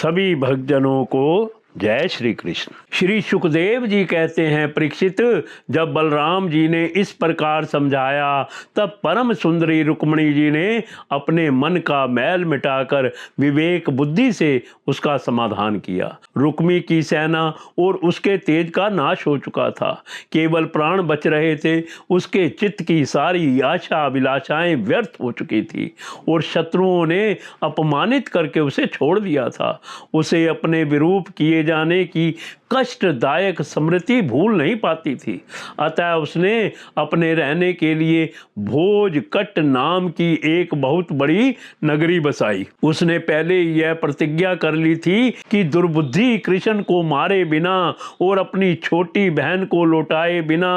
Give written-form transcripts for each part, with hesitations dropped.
सभी भक्तजनों को जय श्री कृष्ण। श्री सुखदेव जी कहते हैं, परीक्षित, जब बलराम जी ने इस प्रकार समझाया तब परम सुंदरी रुक्मिणी जी ने अपने मन का मैल मिटाकर विवेक बुद्धि से उसका समाधान किया। रुक्मी की सेना और उसके तेज का नाश हो चुका था, केवल प्राण बच रहे थे। उसके चित्त की सारी आशा अभिलाषाएं व्यर्थ हो चुकी थी और शत्रुओं ने अपमानित करके उसे छोड़ दिया था। उसे अपने विरूप किए जाने की कष्टदायक स्मृति भूल नहीं पाती थी। अतः उसने अपने रहने के लिए भोजकट नाम की एक बहुत बड़ी नगरी बसाई। उसने पहले यह प्रतिज्ञा कर ली थी कि दुर्बुद्धि कृष्ण को मारे बिना और अपनी छोटी बहन को लौटाए बिना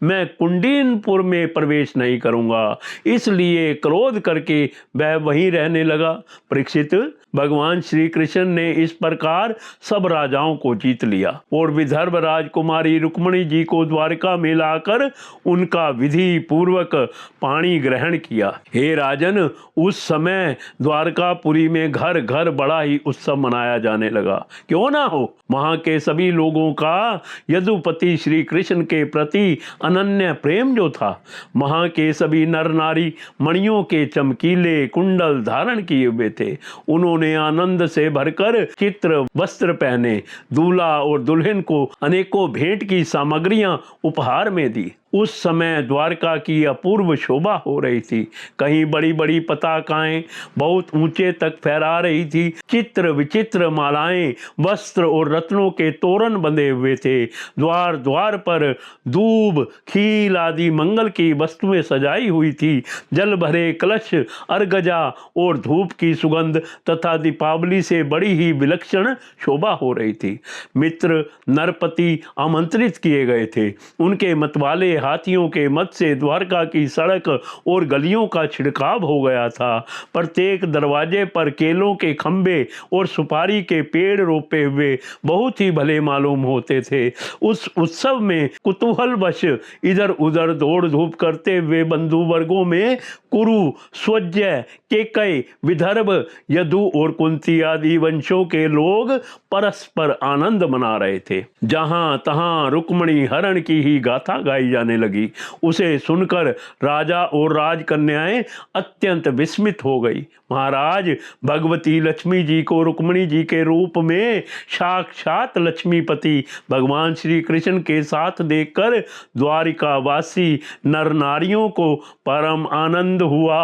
मैं कुंडीनपुर में प्रवेश नहीं करूंगा। इसलिए क्रोध करके वह वहीं रहने लगा। परीक्षित, भगवान श्री कृष्ण ने इस प्रकार सब राजाओं को जीत लिया और विदर्भ राजकुमारी रुक्मिणी जी को द्वारका में लाकर उनका विधि पूर्वक पाणी ग्रहण किया। हे राजन, उस समय द्वारकापुरी में घर घर बड़ा ही उत्सव मनाया जाने लगा। क्यों ना हो, वहां के सभी लोगों का यदुपति श्री कृष्ण के प्रति अनन्य प्रेम जो था। वहां के सभी नर नारी मणियों के चमकीले कुंडल धारण किए हुए थे। उन्होंने आनंद से भरकर चित्र वस्त्र पहने, दूल्हा और दुल्हन को अनेकों भेंट की सामग्रियां उपहार में दी। उस समय द्वारका की अपूर्व शोभा हो रही थी। कहीं बड़ी बड़ी पताकाएं बहुत ऊंचे तक फहरा रही थी। चित्र विचित्र मालाएं, वस्त्र और रत्नों के तोरण बंधे हुए थे। द्वार द्वार पर दूब, खील आदि मंगल की वस्तुएं सजाई हुई थी। जल भरे कलश, अर्गजा और धूप की सुगंध तथा दीपावली से बड़ी ही विलक्षण शोभा हो रही थी। मित्र नरपति आमंत्रित किए गए थे। उनके मतवाले हाथियों के मत से द्वारका की सड़क और गलियों का छिड़काव हो गया था। प्रत्येक दरवाजे पर केलों के खंबे और सुपारी के पेड़ रोपे हुए बहुत ही भले मालूम होते थे। उस उत्सव में कुतूहलवश इधर उधर दौड़ धूप करते हुए बंधु वर्गों में कुरु, स्वज्य, केकय, विदर्भ, यदु और कुंती आदि वंशों के लोग परस्पर आनंद मना रहे थे। जहां तहां रुक्मिणी हरण की ही गाथा गाई जाने लगी। उसे सुनकर राजा और राजकन्याएं अत्यंत विस्मित हो गई। महाराज, भगवती लक्ष्मी जी को रुक्मिणी जी के रूप में साक्षात लक्ष्मीपति भगवान श्री कृष्ण के साथ देखकर द्वारिका वासी नर नारियों को परम आनंद हुआ।